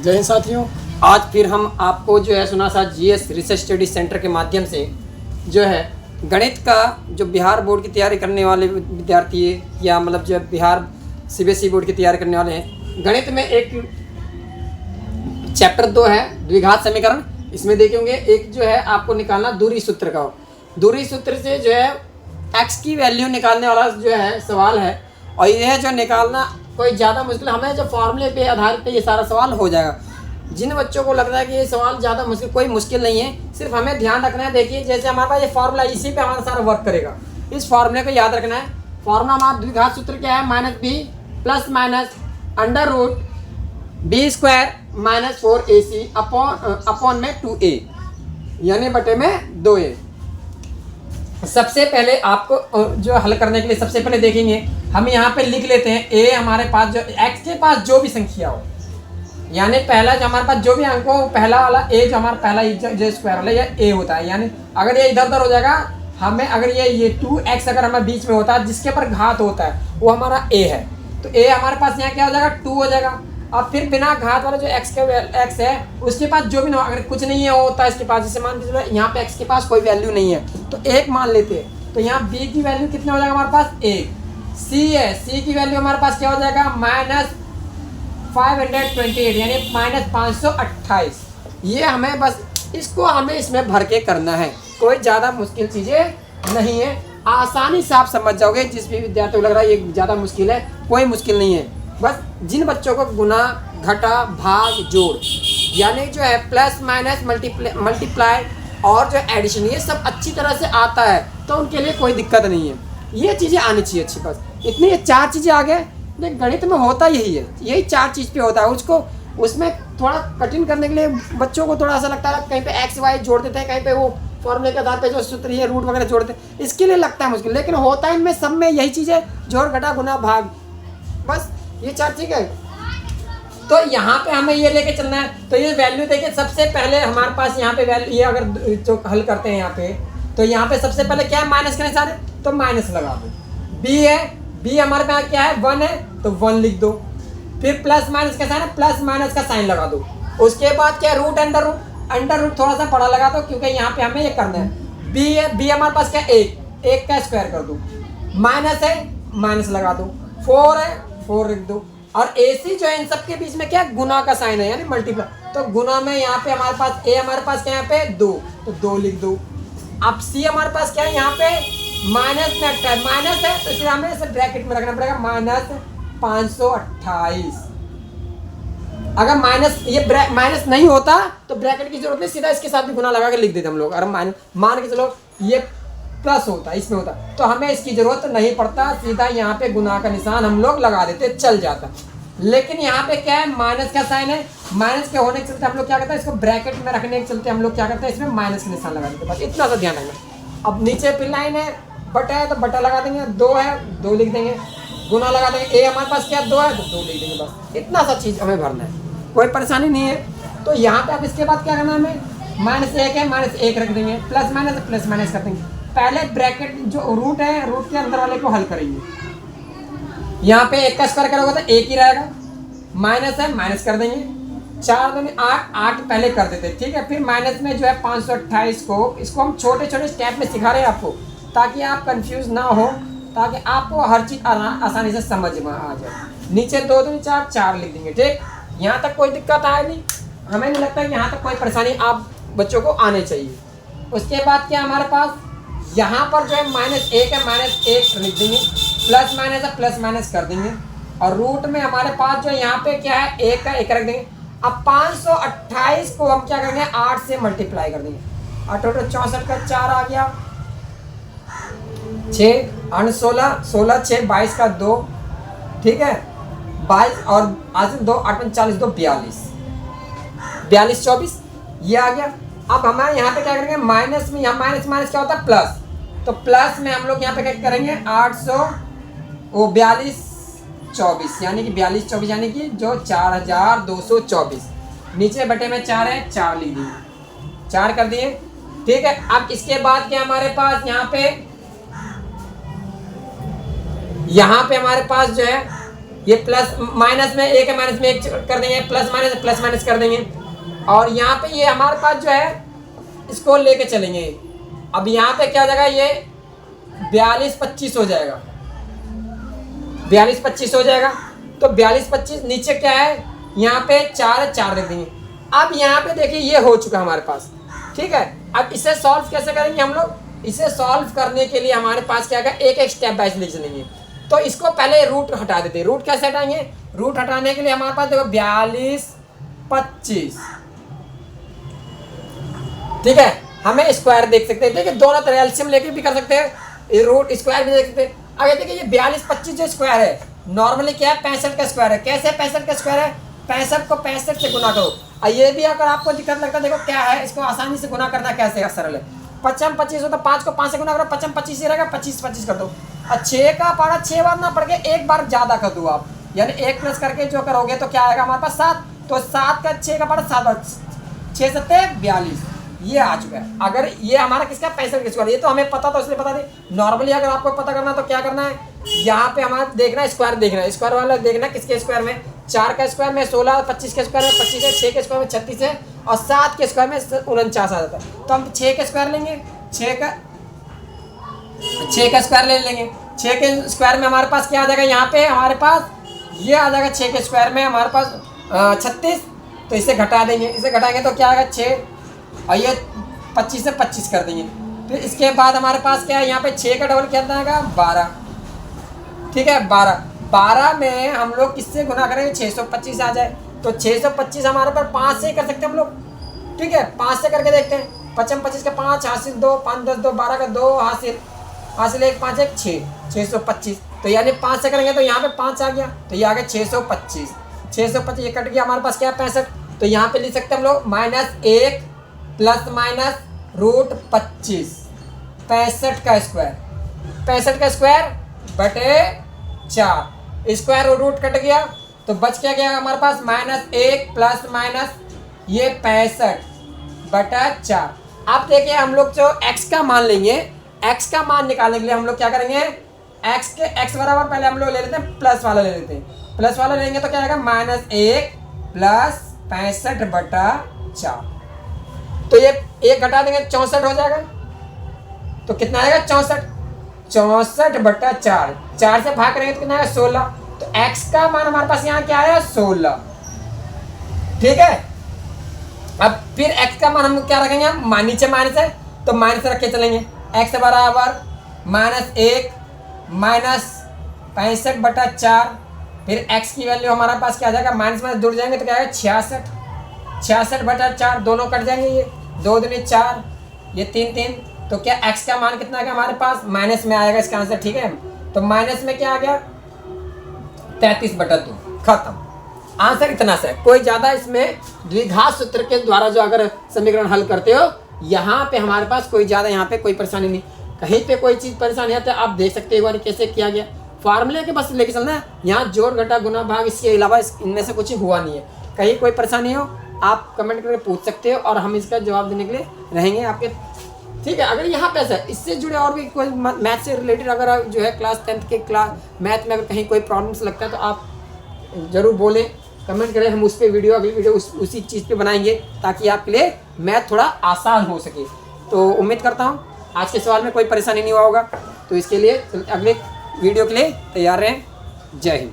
जय हिंद साथियों। आज फिर हम आपको जो है सुनासा जीएस रिसर्च स्टडी सेंटर के माध्यम से जो है गणित का जो बिहार बोर्ड की तैयारी करने वाले विद्यार्थी है या मतलब जो बिहार सीबीएसई बोर्ड की तैयारी करने वाले हैं, गणित में एक चैप्टर 2 है द्विघात समीकरण। इसमें देखेंगे एक जो है आपको निकालना दूरी सूत्र का। दूरी सूत्र से जो है एक्स की वैल्यू निकालने वाला जो है सवाल है, और यह जो निकालना कोई ज़्यादा मुश्किल, हमें जो फॉर्मूले पे आधारित पे ये सारा सवाल हो जाएगा। जिन बच्चों को लगता है कि ये सवाल ज़्यादा मुश्किल, कोई मुश्किल नहीं है, सिर्फ हमें ध्यान रखना है। देखिए जैसे हमारे पास ये फार्मूला, इसी पे हमारा सारा वर्क करेगा। इस फार्मूले को याद रखना है। फार्मूला हमारा द्विघात सूत्र क्या है? Minus b plus minus under root b square minus 4ac upon में 2a यानी बटे में 2a। सबसे पहले आपको जो हल करने के लिए सबसे पहले देखेंगे हम यहाँ पे लिख लेते हैं a हमारे पास जो x के पास जो भी संख्या हो, यानी पहला जो हमारे पास जो भी अंक हो, पहला वाला a जो हमारा पहला जो स्क्वायर वाला ये a होता है। यानी अगर ये इधर उधर हो जाएगा, हमें अगर ये 2x अगर हमारे बीच में होता है जिसके पर घात होता है वो हमारा a है, तो a हमारे पास यहाँ क्या हो जाएगा 2 हो जाएगा। अब फिर बिना घात वाला जो x है उसके पास जो भी ना, अगर कुछ नहीं है होता है इसके पास, जैसे मान लीजिए यहाँ पे x के पास कोई वैल्यू नहीं है तो 1 मान लेते हैं, तो यहाँ b की वैल्यू कितना हो जाएगा हमारे पास 1। c है, c की वैल्यू हमारे पास क्या हो जाएगा माइनस 528 यानी माइनस 528। ये हमें बस इसको हमें इसमें भर के करना है, कोई ज़्यादा मुश्किल चीज़ें नहीं है, आसानी से आप समझ जाओगे। जिस भी विद्यार्थी को लग रहा है ये ज़्यादा मुश्किल है, कोई मुश्किल नहीं है। बस जिन बच्चों को गुना घटा भाग जोड़ यानी जो है प्लस माइनस मल्टीप्लाई और जो एडिशन ये सब अच्छी तरह से आता है तो उनके लिए कोई दिक्कत नहीं है। ये चीज़ें आनी चाहिए अच्छी, बस इतनी ये 4 चीज़ें आ गए। गणित में होता यही है, यही 4 चीज़ पे होता है। उसको उसमें थोड़ा कठिन करने के लिए बच्चों को थोड़ा सा लगता है कहीं पे एक्स वाई जोड़ देते हैं, कहीं पे वो फॉर्मूले के आधार पे जो सूत्र है रूट वगैरह जोड़ते हैं, इसके लिए लगता है मुश्किल, लेकिन होता है इनमें सब में यही चीज़ है, जोड़ घटा गुना भाग, बस ये 4 चीज़ है। तो यहाँ पे हमें ये लेके चलना है। तो ये वैल्यू देखिए, सबसे पहले हमारे पास यहाँ पे वैल्यू, ये अगर जो हल करते हैं यहाँ पे, तो यहाँ पे सबसे पहले क्या है माइनस का निशान है तो माइनस लगा दो। बी है, बी हमारे पास क्या है 1 है तो 1 लिख दो। फिर प्लस माइनस का साइन है, प्लस माइनस का साइन लगा दो। उसके बाद क्या रूट अंडर रूट थोड़ा सा बड़ा लगा दो क्योंकि यहाँ पे हमें ये करना है। बी है, बी हमारे पास क्या 1 का स्क्वायर कर दो। माइनस है माइनस लगा दो। 4 है 4 लिख दो। और AC जो है इन सब के बीच में क्या गुना का साइन है यानी मल्टीप्लाई, तो गुना में यहाँ पे हमारे पास A हमारे पास क्या है यहाँ पे 2 तो 2 लिख दो। अब C हमारे पास क्या है यहाँ पे माइनस में माइनस है तो इसलिए हमें इसे ब्रैकेट में रखना पड़ेगा माइनस 528। अगर माइनस ये माइनस नहीं होता तो ब्रैकेट की जरूरत नहीं, सीधा इसके साथ भी गुना लगा के लिख देते हम लोग। अगर मान के चलो ये प्लस होता इसमें होता तो हमें इसकी जरूरत नहीं पड़ता, सीधा यहाँ पे गुना का निशान हम लोग लगा देते चल जाता। लेकिन यहाँ पे क्या है माइनस का साइन है, माइनस के होने के चलते हम लोग क्या करते हैं इसको ब्रैकेट में रखने के चलते हम लोग क्या करते हैं इसमें माइनस का निशान लगा देते, बस इतना सा ध्यान रखना। अब नीचे फिर लाइन है, बटा है तो बटा लगा देंगे, 2 है 2 लिख देंगे, गुना लगा देंगे, ए हमारे पास क्या 2 है तो 2 लिख देंगे, बस इतना सा चीज़ हमें भरना है, कोई परेशानी नहीं है। तो यहाँ पे अब इसके बाद क्या करना है हमें, माइनस 1 है माइनस 1 रख देंगे, प्लस माइनस कर देंगे। पहले ब्रैकेट जो रूट है रूट के अंदर वाले को हल करेंगे। यहाँ पे 1 का स्क्वायर करोगे तो 1 ही रहेगा, माइनस है माइनस कर देंगे, 4 दूनी 8 पहले कर देते, ठीक है। फिर माइनस में जो है 528 को, इसको हम छोटे छोटे स्टेप में सिखा रहे हैं आपको ताकि आप कंफ्यूज ना हो, ताकि आपको हर चीज़ आसानी से समझ में आ जाए। नीचे 2 दूनी 4 लिख देंगे, ठीक। यहाँ तक कोई दिक्कत आए नहीं, हमें नहीं लगता कि यहाँ तक कोई परेशानी आप बच्चों को आने चाहिए। उसके बाद क्या हमारे पास यहाँ पर जो है -1 है -1 लिख देंगे, प्लस माइनस है प्लस माइनस कर देंगे, और रूट में हमारे पास जो यहाँ पे क्या है 1 का 1 रख देंगे। अब 528 को हम क्या करेंगे 8 से मल्टीप्लाई कर देंगे, 8 64 का 4 आ गया, 6 और 16 6 22 का 2, ठीक है 22 और आज 2 8 40 2 42 24 ये आ गया। अब हमारे यहाँ पे क्या करेंगे माइनस में, यहाँ माइनस माइनस क्या होता है प्लस, तो प्लस में हम लोग यहाँ पे क्या करेंगे 42 24 यानी कि 42 24 यानी कि जो 4224, नीचे बटे में 4 है 4 लिख दिए, 4 कर दिए, ठीक है। अब इसके बाद क्या हमारे पास यहाँ पे हमारे पास जो है ये प्लस माइनस में एक है, माइनस में एक कर देंगे, प्लस माइनस कर देंगे। और यहाँ पे ये हमारे पास जो है इसको लेके चलेंगे। अब यहाँ पे क्या हो जाएगा, ये 42-25 हो जाएगा, 42-25 हो जाएगा। तो 42-25 नीचे क्या है, यहाँ पे 4 रख देंगे। अब यहाँ पे देखिए ये हो चुका हमारे पास, ठीक है। अब इसे सॉल्व कैसे करेंगे हम लोग, इसे सॉल्व करने के लिए हमारे पास क्या है, एक स्टेप बाय ले चलेंगे। तो इसको पहले रूट हटा देते हैं। रूट कैसे हटाएंगे, रूट हटाने के लिए हमारे पास देखो 42-25, ठीक है। हमें स्क्वायर देख सकते हैं, देखिए दोनों तरह एलसीएम लेके भी कर सकते हैं, रूट स्क्वायर भी देख सकते हैं। आगे देखिए ये 42-25 जो स्क्वायर है नॉर्मली क्या है, 65 का स्क्वायर है। कैसे 65 का स्क्वायर है, 65 को 65 से गुना करो। और ये भी अगर आपको दिक्कत लगता है, देखो क्या है, इसको आसानी से गुना करना कैसे सरल है। 55-25 हो तो 5 को 5 से गुना करो, 55-25 ही रहेगा, 25-25 कर दो। और 6 का पारा 6 बार ना पढ़ के एक बार ज्यादा कर दो आप, यानी 1 प्लस करके जो करोगे तो क्या आएगा हमारे पास 7। तो 7 का 6 का पारा 7 बार, 6 7 42, ये आ चुका है। अगर ये हमारा किसका 65 का स्क्वायर, ये तो हमें पता, तो इसलिए बता दें। नॉर्मली अगर आपको पता करना तो क्या करना है, यहाँ पे हमारा देखना है स्क्वायर, देखना है स्क्वायर वाला देखना है किसके स्क्वायर में, 4 का स्क्वायर में 16, 25 के स्क्वायर में 25 है, 6 के स्क्वायर में 36 है, और 7 के स्क्वायर में 49 आ जाता है। तो हम 6 के स्क्वायर लेंगे, 6 का स्क्वायर ले लेंगे। 6 के स्क्वायर में हमारे पास क्या आ जाएगा, यहाँ पे हमारे पास ये आ जाएगा 6 के स्क्वायर में हमारे पास 36। तो इसे घटा देंगे, इसे घटाएंगे तो क्या आएगा 6, और ये 25 से 25 कर देंगे। फिर इसके बाद हमारे पास क्या है, यहाँ पे 6 का डबल क्या आएगा 12, ठीक है। 12 में हम लोग किससे गुना करेंगे, 625 आ जाए। तो 625 हमारे पर 5 से कर सकते हैं हम लोग, ठीक है। 5 से करके देखते हैं, 55-25 का 5 हासिल 2, 5 10 2 12 का 2 हासिल 1 5 1 6, 625। तो यानी 5 से करेंगे तो यहाँ पे 5 आ गया, तो ये आ गया 625। 625 ये कट गया, हमारे पास क्या है 65। तो यहाँ पे लिख सकते हैं हम लोग -1 प्लस माइनस रूट 25, 65 का स्क्वायर, 65 का स्क्वायर बटे 4, स्क्वायर और रूट कट गया तो बच क्या गया हमारे पास -1 प्लस माइनस ये 65 बटा 4। अब देखिए हम लोग जो x का मान लेंगे, x का मान निकालने के लिए हम लोग क्या करेंगे, x बराबर पहले हम लोग ले लेते हैं प्लस वाला ले लेते हैं। प्लस वाला लेंगे तो क्या आएगा -1 प्लस 65 बटा 4। तो ये 1 घटा देंगे 64 हो जाएगा। तो कितना आएगा 64 बटा 4, 4 से भाग करेंगे तो कितना आएगा 16। तो x का मान हमारे पास यहाँ क्या आया 16, ठीक है। अब फिर x का मान हम क्या रखेंगे, हम नीचे माइनस है तो माइनस रख के चलेंगे। x बराबर -1 माइनस 65 बटा 4, फिर x की वैल्यू हमारे पास क्या आ जाएगा, माइनस माइनस जुड़ जाएंगे तो क्या आएगा 66 बटा 4, दोनों कट जाएंगे, ये 2 दूनी 4, ये 3 3। तो क्या x का मान कितना आएगा हमारे पास, माइनस में आएगा इसका आंसर, ठीक है। तो माइनस में क्या आ गया 33 बटा 2, खत्म। आंसर इतना सा है, कोई ज़्यादा इसमें द्विघात सूत्र के द्वारा जो अगर समीकरण हल करते हो, यहाँ पे हमारे पास कोई ज़्यादा यहाँ पे कोई परेशानी नहीं। कहीं पे कोई चीज़ परेशानी है तो आप देख सकते हो एक बार कैसे किया गया, फार्मूले के बस लेके चलना है। यहाँ जोड़ घटा गुना भाग इसके अलावा इनमें से कुछ हुआ नहीं है। कहीं कोई परेशानी हो आप कमेंट करके पूछ सकते हो और हम इसका जवाब देने के लिए रहेंगे आपके, ठीक है। अगर यहाँ पे ऐसा है, इससे जुड़े और भी कोई मैथ से रिलेटेड अगर जो है क्लास 10th के क्लास मैथ में अगर कहीं कोई प्रॉब्लम्स लगता है तो आप ज़रूर बोलें, कमेंट करें, हम उस पर वीडियो अगली वीडियो उसी चीज़ पे बनाएंगे ताकि आपके लिए मैथ थोड़ा आसान हो सके। तो उम्मीद करता हूँ आज के सवाल में कोई परेशानी नहीं हुआ होगा। तो इसके लिए अगले वीडियो के लिए तैयार रहें। जय हिंद।